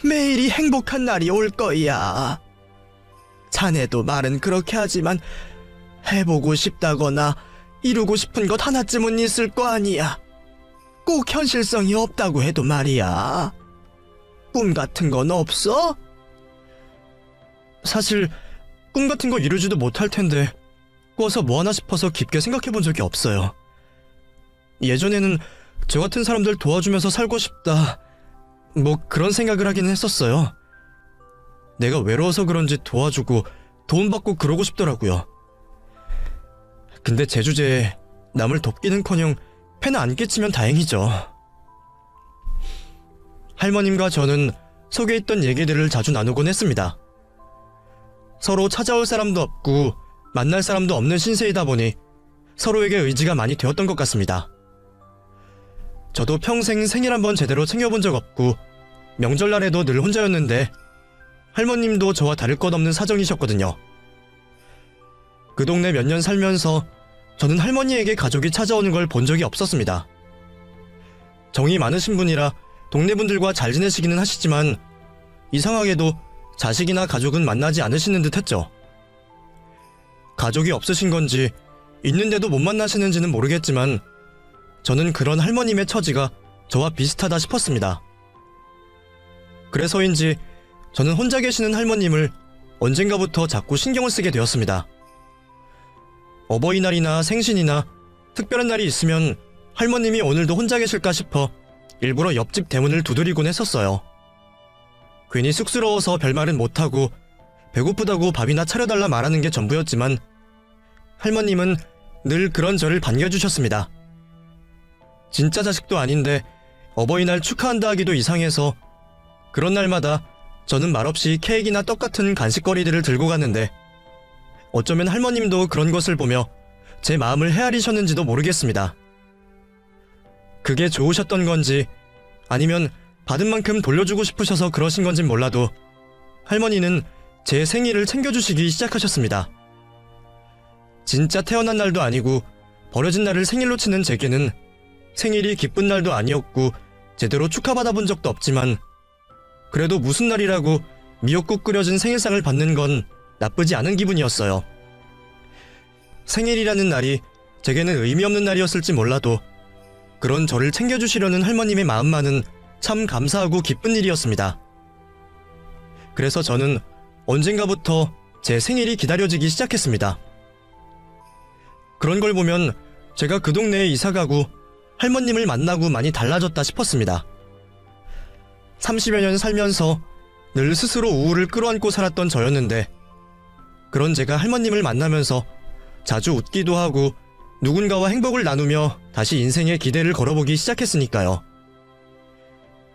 매일이 행복한 날이 올 거야. 자네도 말은 그렇게 하지만 해보고 싶다거나 이루고 싶은 것 하나쯤은 있을 거 아니야. 꼭 현실성이 없다고 해도 말이야. 꿈 같은 건 없어? 사실 꿈 같은 거 이루지도 못할 텐데 꿔서 뭐하나 싶어서 깊게 생각해본 적이 없어요. 예전에는 저 같은 사람들 도와주면서 살고 싶다 뭐 그런 생각을 하기는 했었어요. 내가 외로워서 그런지 도와주고 도움받고 그러고 싶더라고요. 근데 제 주제에 남을 돕기는커녕 폐나 안 끼치면 다행이죠. 할머님과 저는 속에 있던 얘기들을 자주 나누곤 했습니다. 서로 찾아올 사람도 없고 만날 사람도 없는 신세이다 보니 서로에게 의지가 많이 되었던 것 같습니다. 저도 평생 생일 한번 제대로 챙겨본 적 없고 명절날에도 늘 혼자였는데 할머님도 저와 다를 것 없는 사정이셨거든요. 그 동네 몇 년 살면서 저는 할머니에게 가족이 찾아오는 걸 본 적이 없었습니다. 정이 많으신 분이라 동네 분들과 잘 지내시기는 하시지만 이상하게도 자식이나 가족은 만나지 않으시는 듯 했죠. 가족이 없으신 건지 있는데도 못 만나시는지는 모르겠지만 저는 그런 할머님의 처지가 저와 비슷하다 싶었습니다. 그래서인지 저는 혼자 계시는 할머님을 언젠가부터 자꾸 신경을 쓰게 되었습니다. 어버이날이나 생신이나 특별한 날이 있으면 할머님이 오늘도 혼자 계실까 싶어 일부러 옆집 대문을 두드리곤 했었어요. 괜히 쑥스러워서 별말은 못하고 배고프다고 밥이나 차려달라 말하는 게 전부였지만 할머님은 늘 그런 저를 반겨주셨습니다. 진짜 자식도 아닌데 어버이날 축하한다 하기도 이상해서 그런 날마다 저는 말없이 케이크나 떡 같은 간식거리들을 들고 갔는데 어쩌면 할머님도 그런 것을 보며 제 마음을 헤아리셨는지도 모르겠습니다. 그게 좋으셨던 건지 아니면 받은 만큼 돌려주고 싶으셔서 그러신 건진 몰라도 할머니는 제 생일을 챙겨주시기 시작하셨습니다. 진짜 태어난 날도 아니고 버려진 날을 생일로 치는 제게는 생일이 기쁜 날도 아니었고 제대로 축하받아본 적도 없지만 그래도 무슨 날이라고 미역국 끓여진 생일상을 받는 건 나쁘지 않은 기분이었어요. 생일이라는 날이 제게는 의미 없는 날이었을지 몰라도 그런 저를 챙겨주시려는 할머님의 마음만은 참 감사하고 기쁜 일이었습니다. 그래서 저는 언젠가부터 제 생일이 기다려지기 시작했습니다. 그런 걸 보면 제가 그 동네에 이사가고 할머님을 만나고 많이 달라졌다 싶었습니다. 30여 년 살면서 늘 스스로 우울을 끌어안고 살았던 저였는데 그런 제가 할머님을 만나면서 자주 웃기도 하고 누군가와 행복을 나누며 다시 인생의 기대를 걸어보기 시작했으니까요.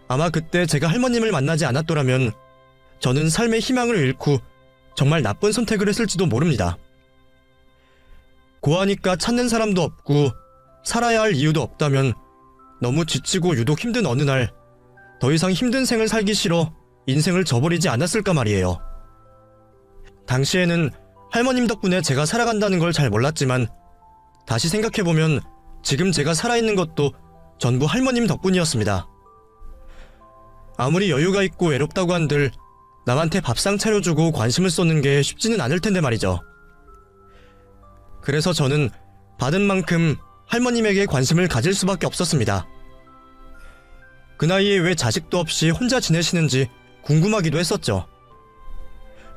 아마 그때 제가 할머님을 만나지 않았더라면 저는 삶의 희망을 잃고 정말 나쁜 선택을 했을지도 모릅니다. 고하니까 찾는 사람도 없고 살아야 할 이유도 없다면 너무 지치고 유독 힘든 어느 날 더 이상 힘든 생을 살기 싫어 인생을 저버리지 않았을까 말이에요. 당시에는 할머님 덕분에 제가 살아간다는 걸 잘 몰랐지만 다시 생각해보면 지금 제가 살아있는 것도 전부 할머님 덕분이었습니다. 아무리 여유가 있고 외롭다고 한들 남한테 밥상 차려주고 관심을 쏟는 게 쉽지는 않을 텐데 말이죠. 그래서 저는 받은 만큼 할머님에게 관심을 가질 수밖에 없었습니다. 그 나이에 왜 자식도 없이 혼자 지내시는지 궁금하기도 했었죠.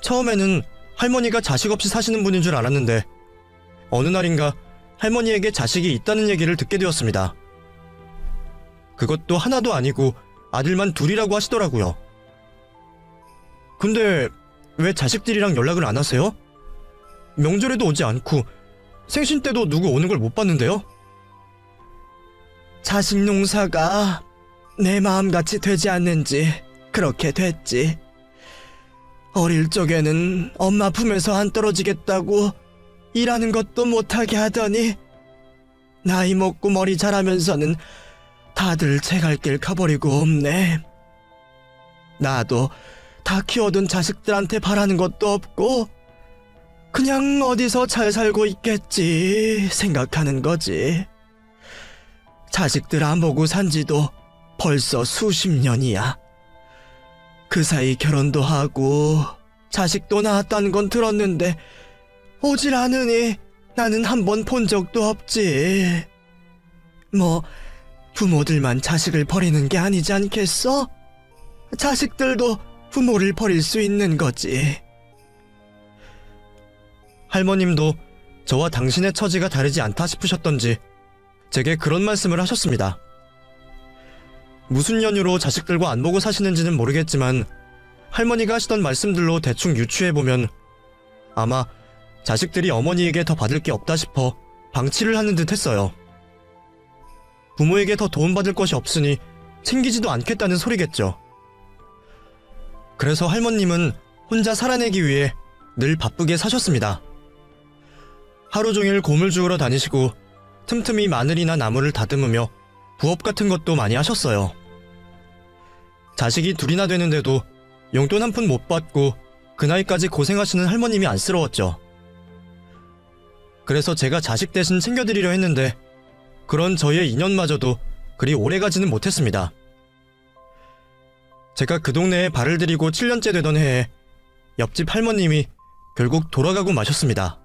처음에는 할머니가 자식 없이 사시는 분인 줄 알았는데 어느 날인가 할머니에게 자식이 있다는 얘기를 듣게 되었습니다. 그것도 하나도 아니고 아들만 둘이라고 하시더라고요. 근데 왜 자식들이랑 연락을 안 하세요? 명절에도 오지 않고 생신 때도 누구 오는 걸 못 봤는데요? 자식 농사가 내 마음같이 되지 않는지 그렇게 됐지. 어릴 적에는 엄마 품에서 안 떨어지겠다고 일하는 것도 못하게 하더니 나이 먹고 머리 자라면서는 다들 제 갈 길 가버리고 없네. 나도 다 키워둔 자식들한테 바라는 것도 없고 그냥 어디서 잘 살고 있겠지 생각하는 거지. 자식들 안 보고 산 지도 벌써 수십 년이야. 그 사이 결혼도 하고 자식도 낳았다는 건 들었는데 오질 않으니 나는 한 번 본 적도 없지. 뭐 부모들만 자식을 버리는 게 아니지 않겠어? 자식들도 부모를 버릴 수 있는 거지. 할머님도 저와 당신의 처지가 다르지 않다 싶으셨던지 제게 그런 말씀을 하셨습니다. 무슨 연유로 자식들과 안 보고 사시는지는 모르겠지만 할머니가 하시던 말씀들로 대충 유추해보면 아마 자식들이 어머니에게 더 받을 게 없다 싶어 방치를 하는 듯 했어요. 부모에게 더 도움받을 것이 없으니 챙기지도 않겠다는 소리겠죠. 그래서 할머님은 혼자 살아내기 위해 늘 바쁘게 사셨습니다. 하루 종일 고물 주우러 다니시고 틈틈이 마늘이나 나무를 다듬으며 부업 같은 것도 많이 하셨어요. 자식이 둘이나 되는데도 용돈 한 푼 못 받고 그 나이까지 고생하시는 할머님이 안쓰러웠죠. 그래서 제가 자식 대신 챙겨드리려 했는데 그런 저의 인연마저도 그리 오래가지는 못했습니다. 제가 그 동네에 발을 들이고 7년째 되던 해에 옆집 할머님이 결국 돌아가고 마셨습니다.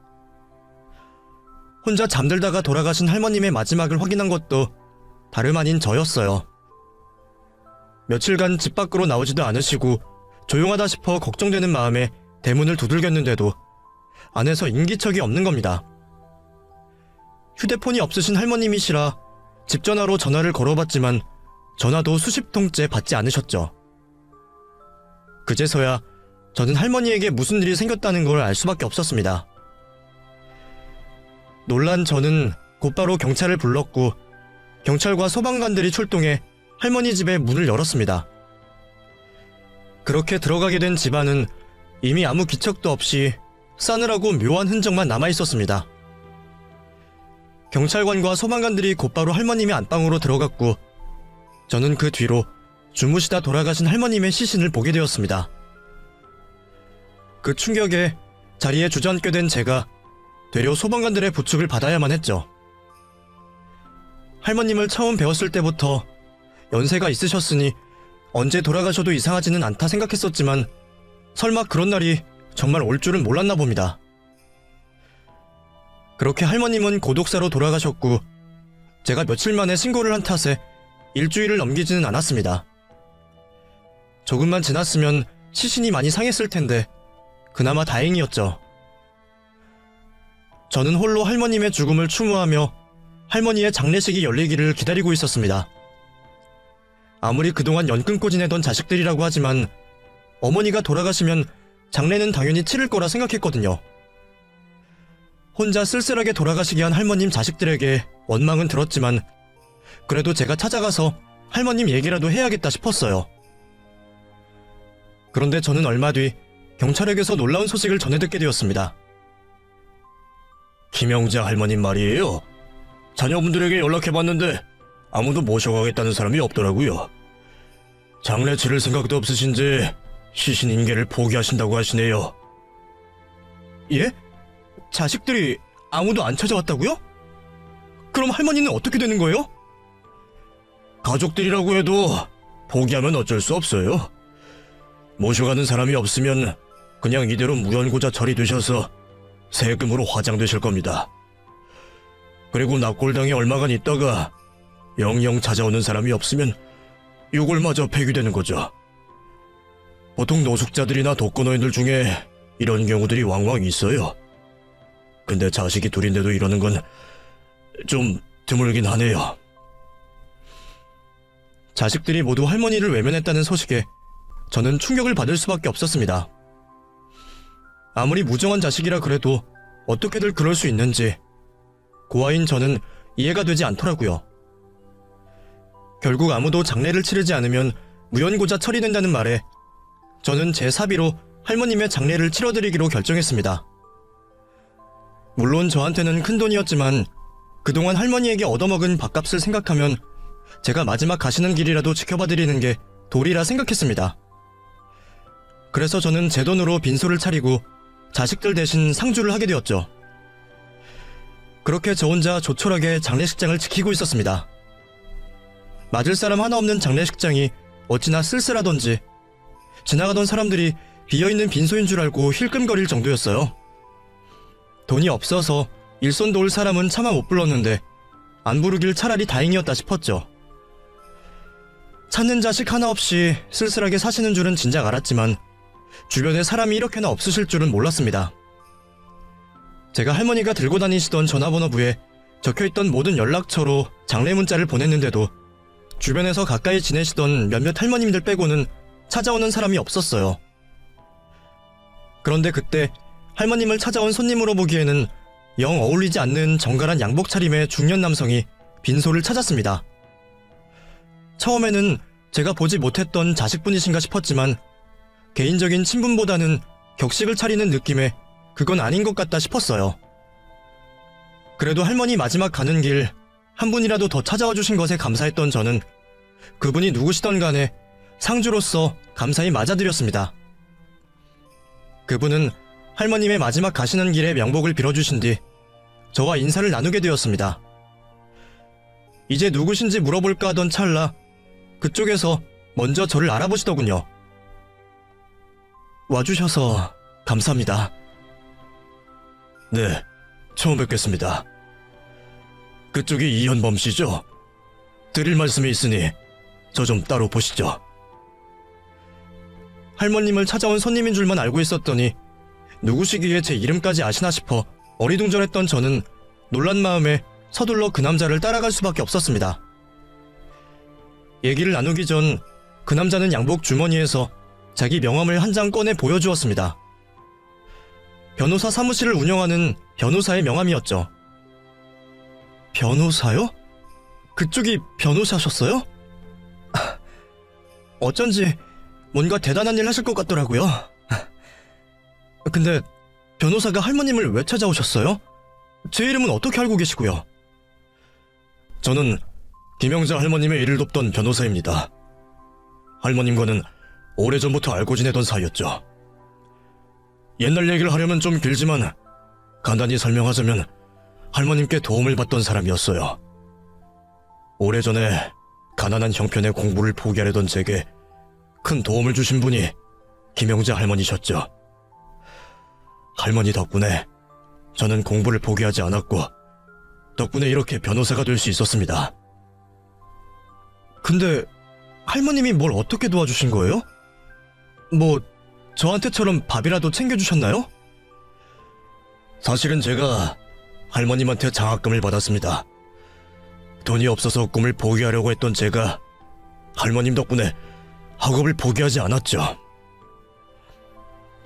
혼자 잠들다가 돌아가신 할머님의 마지막을 확인한 것도 다름 아닌 저였어요. 며칠간 집 밖으로 나오지도 않으시고 조용하다 싶어 걱정되는 마음에 대문을 두들겼는데도 안에서 인기척이 없는 겁니다. 휴대폰이 없으신 할머님이시라 집 전화로 전화를 걸어봤지만 전화도 수십 통째 받지 않으셨죠. 그제서야 저는 할머니에게 무슨 일이 생겼다는 걸 알 수밖에 없었습니다. 놀란 저는 곧바로 경찰을 불렀고 경찰과 소방관들이 출동해 할머니 집의 문을 열었습니다. 그렇게 들어가게 된 집안은 이미 아무 기척도 없이 싸늘하고 묘한 흔적만 남아있었습니다. 경찰관과 소방관들이 곧바로 할머님의 안방으로 들어갔고 저는 그 뒤로 주무시다 돌아가신 할머님의 시신을 보게 되었습니다. 그 충격에 자리에 주저앉게 된 제가 되려 소방관들의 부축을 받아야만 했죠. 할머님을 처음 뵈었을 때부터 연세가 있으셨으니 언제 돌아가셔도 이상하지는 않다 생각했었지만 설마 그런 날이 정말 올 줄은 몰랐나 봅니다. 그렇게 할머님은 고독사로 돌아가셨고 제가 며칠 만에 신고를 한 탓에 일주일을 넘기지는 않았습니다. 조금만 지났으면 시신이 많이 상했을 텐데 그나마 다행이었죠. 저는 홀로 할머님의 죽음을 추모하며 할머니의 장례식이 열리기를 기다리고 있었습니다. 아무리 그동안 연 끊고 지내던 자식들이라고 하지만 어머니가 돌아가시면 장례는 당연히 치를 거라 생각했거든요. 혼자 쓸쓸하게 돌아가시게 한 할머님 자식들에게 원망은 들었지만 그래도 제가 찾아가서 할머님 얘기라도 해야겠다 싶었어요. 그런데 저는 얼마 뒤 경찰에게서 놀라운 소식을 전해 듣게 되었습니다. 김영자 할머님 말이에요. 자녀분들에게 연락해봤는데 아무도 모셔가겠다는 사람이 없더라고요. 장례 치를 생각도 없으신지 시신 인계를 포기하신다고 하시네요. 예? 자식들이 아무도 안 찾아왔다고요? 그럼 할머니는 어떻게 되는 거예요? 가족들이라고 해도 포기하면 어쩔 수 없어요. 모셔가는 사람이 없으면 그냥 이대로 무연고자 처리되셔서 세금으로 화장되실 겁니다. 그리고 납골당에 얼마간 있다가 영영 찾아오는 사람이 없으면 유골마저 폐기되는 거죠. 보통 노숙자들이나 독거노인들 중에 이런 경우들이 왕왕 있어요. 근데 자식이 둘인데도 이러는 건 좀 드물긴 하네요. 자식들이 모두 할머니를 외면했다는 소식에 저는 충격을 받을 수밖에 없었습니다. 아무리 무정한 자식이라 그래도 어떻게들 그럴 수 있는지 고아인 저는 이해가 되지 않더라고요. 결국 아무도 장례를 치르지 않으면 무연고자 처리된다는 말에 저는 제 사비로 할머님의 장례를 치러드리기로 결정했습니다. 물론 저한테는 큰돈이었지만 그동안 할머니에게 얻어먹은 밥값을 생각하면 제가 마지막 가시는 길이라도 지켜봐드리는 게 도리라 생각했습니다. 그래서 저는 제 돈으로 빈소를 차리고 자식들 대신 상주를 하게 되었죠. 그렇게 저 혼자 조촐하게 장례식장을 지키고 있었습니다. 맞을 사람 하나 없는 장례식장이 어찌나 쓸쓸하던지 지나가던 사람들이 비어있는 빈소인 줄 알고 힐끔거릴 정도였어요. 돈이 없어서 일손 도울 사람은 차마 못 불렀는데 안 부르길 차라리 다행이었다 싶었죠. 찾는 자식 하나 없이 쓸쓸하게 사시는 줄은 진작 알았지만 주변에 사람이 이렇게나 없으실 줄은 몰랐습니다. 제가 할머니가 들고 다니시던 전화번호부에 적혀있던 모든 연락처로 장례 문자를 보냈는데도 주변에서 가까이 지내시던 몇몇 할머님들 빼고는 찾아오는 사람이 없었어요. 그런데 그때 할머님을 찾아온 손님으로 보기에는 영 어울리지 않는 정갈한 양복 차림의 중년 남성이 빈소를 찾았습니다. 처음에는 제가 보지 못했던 자식분이신가 싶었지만 개인적인 친분보다는 격식을 차리는 느낌에 그건 아닌 것 같다 싶었어요. 그래도 할머니 마지막 가는 길 한 분이라도 더 찾아와 주신 것에 감사했던 저는 그분이 누구시던 간에 상주로서 감사히 맞아드렸습니다. 그분은 할머님의 마지막 가시는 길에 명복을 빌어주신 뒤 저와 인사를 나누게 되었습니다. 이제 누구신지 물어볼까 하던 찰나 그쪽에서 먼저 저를 알아보시더군요. 와주셔서 감사합니다. 네, 처음 뵙겠습니다. 그쪽이 이현범 씨죠? 드릴 말씀이 있으니 저 좀 따로 보시죠. 할머님을 찾아온 손님인 줄만 알고 있었더니 누구시기에 제 이름까지 아시나 싶어 어리둥절했던 저는 놀란 마음에 서둘러 그 남자를 따라갈 수밖에 없었습니다. 얘기를 나누기 전 그 남자는 양복 주머니에서 자기 명함을 한 장 꺼내 보여주었습니다. 변호사 사무실을 운영하는 변호사의 명함이었죠. 변호사요? 그쪽이 변호사셨어요? 어쩐지 뭔가 대단한 일 하실 것 같더라고요. 근데 변호사가 할머님을 왜 찾아오셨어요? 제 이름은 어떻게 알고 계시고요? 저는 김영자 할머님의 일을 돕던 변호사입니다. 할머님과는 오래전부터 알고 지내던 사이였죠. 옛날 얘기를 하려면 좀 길지만 간단히 설명하자면 할머님께 도움을 받던 사람이었어요. 오래전에 가난한 형편의 공부를 포기하려던 제게 큰 도움을 주신 분이 김영자 할머니셨죠. 할머니 덕분에 저는 공부를 포기하지 않았고 덕분에 이렇게 변호사가 될 수 있었습니다. 근데 할머님이 뭘 어떻게 도와주신 거예요? 뭐 저한테처럼 밥이라도 챙겨주셨나요? 사실은 제가 할머님한테 장학금을 받았습니다. 돈이 없어서 꿈을 포기하려고 했던 제가 할머님 덕분에 학업을 포기하지 않았죠.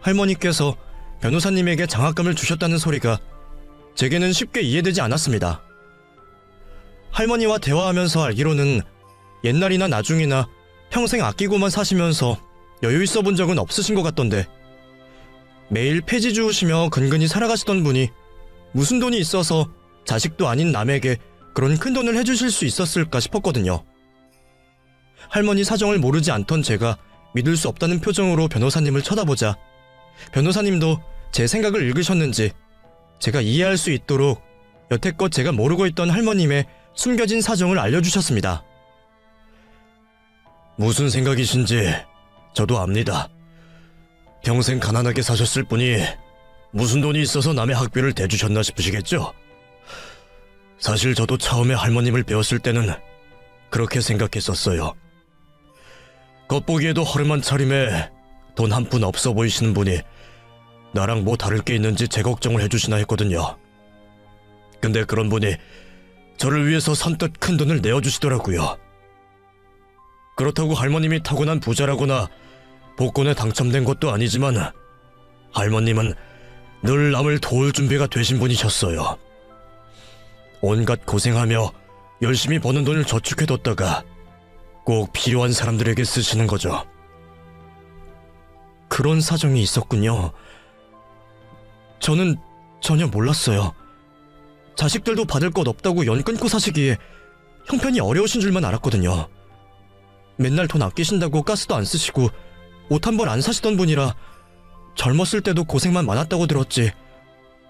할머니께서 변호사님에게 장학금을 주셨다는 소리가 제게는 쉽게 이해되지 않았습니다. 할머니와 대화하면서 알기로는 옛날이나 나중이나 평생 아끼고만 사시면서 여유 있어 본 적은 없으신 것 같던데 매일 폐지 주우시며 근근히 살아가시던 분이 무슨 돈이 있어서 자식도 아닌 남에게 그런 큰 돈을 해주실 수 있었을까 싶었거든요. 할머니 사정을 모르지 않던 제가 믿을 수 없다는 표정으로 변호사님을 쳐다보자 변호사님도 제 생각을 읽으셨는지 제가 이해할 수 있도록 여태껏 제가 모르고 있던 할머님의 숨겨진 사정을 알려주셨습니다. 무슨 생각이신지 저도 압니다. 평생 가난하게 사셨을 뿐이 무슨 돈이 있어서 남의 학비를 대주셨나 싶으시겠죠? 사실 저도 처음에 할머님을 배웠을 때는 그렇게 생각했었어요. 겉보기에도 허름한 차림에 돈 한 푼 없어 보이시는 분이 나랑 뭐 다를 게 있는지 제 걱정을 해주시나 했거든요. 근데 그런 분이 저를 위해서 선뜻 큰 돈을 내어주시더라고요. 그렇다고 할머님이 타고난 부자라거나 복권에 당첨된 것도 아니지만 할머님은 늘 남을 도울 준비가 되신 분이셨어요. 온갖 고생하며 열심히 버는 돈을 저축해뒀다가 꼭 필요한 사람들에게 쓰시는 거죠. 그런 사정이 있었군요. 저는 전혀 몰랐어요. 자식들도 받을 것 없다고 연 끊고 사시기에 형편이 어려우신 줄만 알았거든요. 맨날 돈 아끼신다고 가스도 안 쓰시고 옷 한 벌 안 사시던 분이라 젊었을 때도 고생만 많았다고 들었지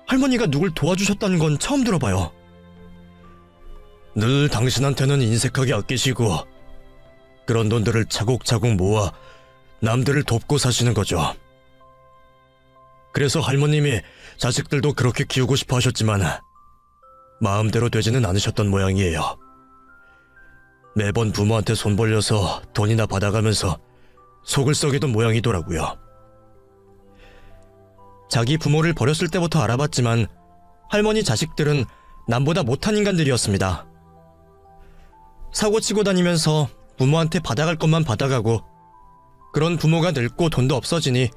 할머니가 누굴 도와주셨다는 건 처음 들어봐요. 늘 당신한테는 인색하게 아끼시고 그런 돈들을 차곡차곡 모아 남들을 돕고 사시는 거죠. 그래서 할머님이 자식들도 그렇게 키우고 싶어 하셨지만 마음대로 되지는 않으셨던 모양이에요. 매번 부모한테 손 벌려서 돈이나 받아가면서 속을 썩이던 모양이더라고요. 자기 부모를 버렸을 때부터 알아봤지만 할머니 자식들은 남보다 못한 인간들이었습니다. 사고치고 다니면서 부모한테 받아갈 것만 받아가고 그런 부모가 늙고 돈도 없어지니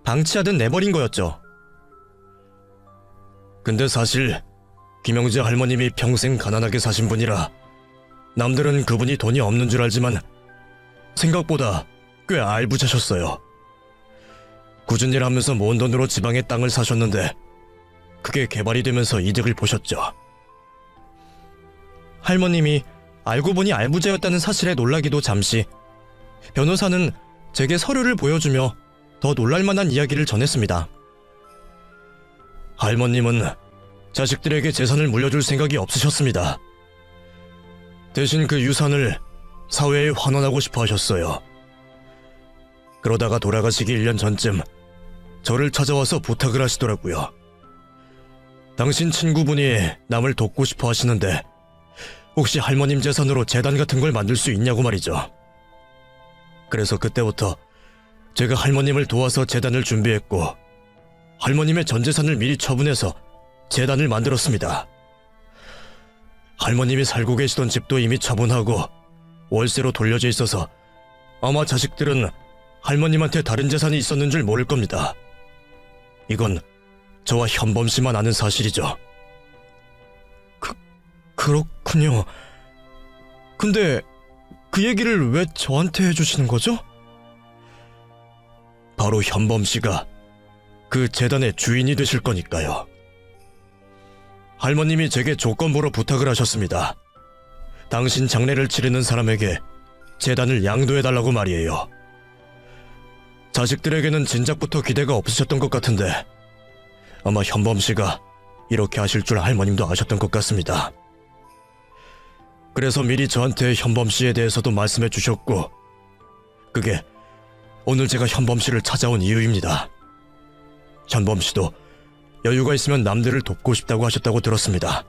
방치하듯 내버린 거였죠. 근데 사실 김영재 할머님이 평생 가난하게 사신 분이라 남들은 그분이 돈이 없는 줄 알지만 생각보다 꽤 알부자셨어요. 굳은 일 하면서 모은 돈으로 지방에 땅을 사셨는데 그게 개발이 되면서 이득을 보셨죠. 할머님이 알고 보니 알부자였다는 사실에 놀라기도 잠시 변호사는 제게 서류를 보여주며 더 놀랄만한 이야기를 전했습니다. 할머님은 자식들에게 재산을 물려줄 생각이 없으셨습니다. 대신 그 유산을 사회에 환원하고 싶어 하셨어요. 그러다가 돌아가시기 1년 전쯤 저를 찾아와서 부탁을 하시더라고요. 당신 친구분이 남을 돕고 싶어 하시는데 혹시 할머님 재산으로 재단 같은 걸 만들 수 있냐고 말이죠. 그래서 그때부터 제가 할머님을 도와서 재단을 준비했고 할머님의 전 재산을 미리 처분해서 재단을 만들었습니다. 할머님이 살고 계시던 집도 이미 처분하고 월세로 돌려져 있어서 아마 자식들은 할머님한테 다른 재산이 있었는 줄 모를 겁니다. 이건 저와 현범 씨만 아는 사실이죠. 그렇군요. 근데 그 얘기를 왜 저한테 해주시는 거죠? 바로 현범 씨가 그 재단의 주인이 되실 거니까요. 할머님이 제게 조건부로 부탁을 하셨습니다. 당신 장례를 치르는 사람에게 재단을 양도해달라고 말이에요. 자식들에게는 진작부터 기대가 없으셨던 것 같은데 아마 현범 씨가 이렇게 하실 줄 할머님도 아셨던 것 같습니다. 그래서 미리 저한테 현범 씨에 대해서도 말씀해 주셨고 그게 오늘 제가 현범 씨를 찾아온 이유입니다. 현범 씨도 여유가 있으면 남들을 돕고 싶다고 하셨다고 들었습니다.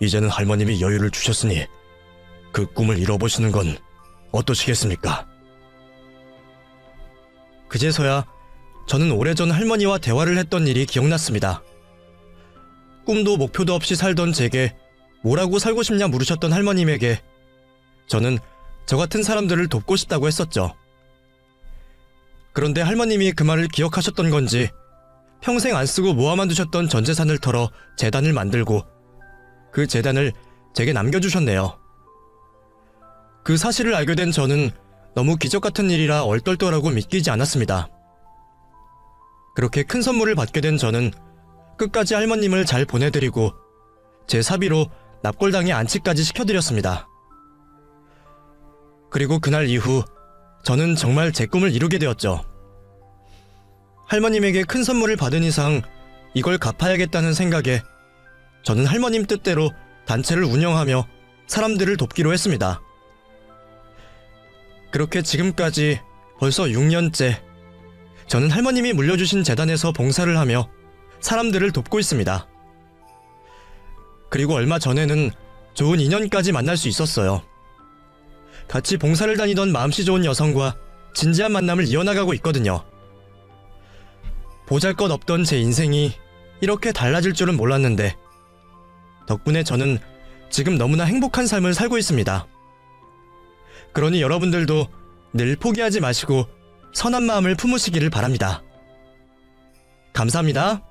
이제는 할머님이 여유를 주셨으니 그 꿈을 이뤄보시는 건 어떠시겠습니까? 그제서야 저는 오래전 할머니와 대화를 했던 일이 기억났습니다. 꿈도 목표도 없이 살던 제게 뭐라고 살고 싶냐 물으셨던 할머님에게 저는 저 같은 사람들을 돕고 싶다고 했었죠. 그런데 할머님이 그 말을 기억하셨던 건지 평생 안 쓰고 모아만 두셨던 전 재산을 털어 재단을 만들고 그 재단을 제게 남겨주셨네요. 그 사실을 알게 된 저는 너무 기적 같은 일이라 얼떨떨하고 믿기지 않았습니다. 그렇게 큰 선물을 받게 된 저는 끝까지 할머님을 잘 보내드리고 제 사비로 납골당에 안치까지 시켜드렸습니다. 그리고 그날 이후 저는 정말 제 꿈을 이루게 되었죠. 할머님에게 큰 선물을 받은 이상 이걸 갚아야겠다는 생각에 저는 할머님 뜻대로 단체를 운영하며 사람들을 돕기로 했습니다. 그렇게 지금까지 벌써 6년째 저는 할머님이 물려주신 재단에서 봉사를 하며 사람들을 돕고 있습니다. 그리고 얼마 전에는 좋은 인연까지 만날 수 있었어요. 같이 봉사를 다니던 마음씨 좋은 여성과 진지한 만남을 이어나가고 있거든요. 보잘것없던 제 인생이 이렇게 달라질 줄은 몰랐는데 덕분에 저는 지금 너무나 행복한 삶을 살고 있습니다. 그러니 여러분들도 늘 포기하지 마시고 선한 마음을 품으시기를 바랍니다. 감사합니다.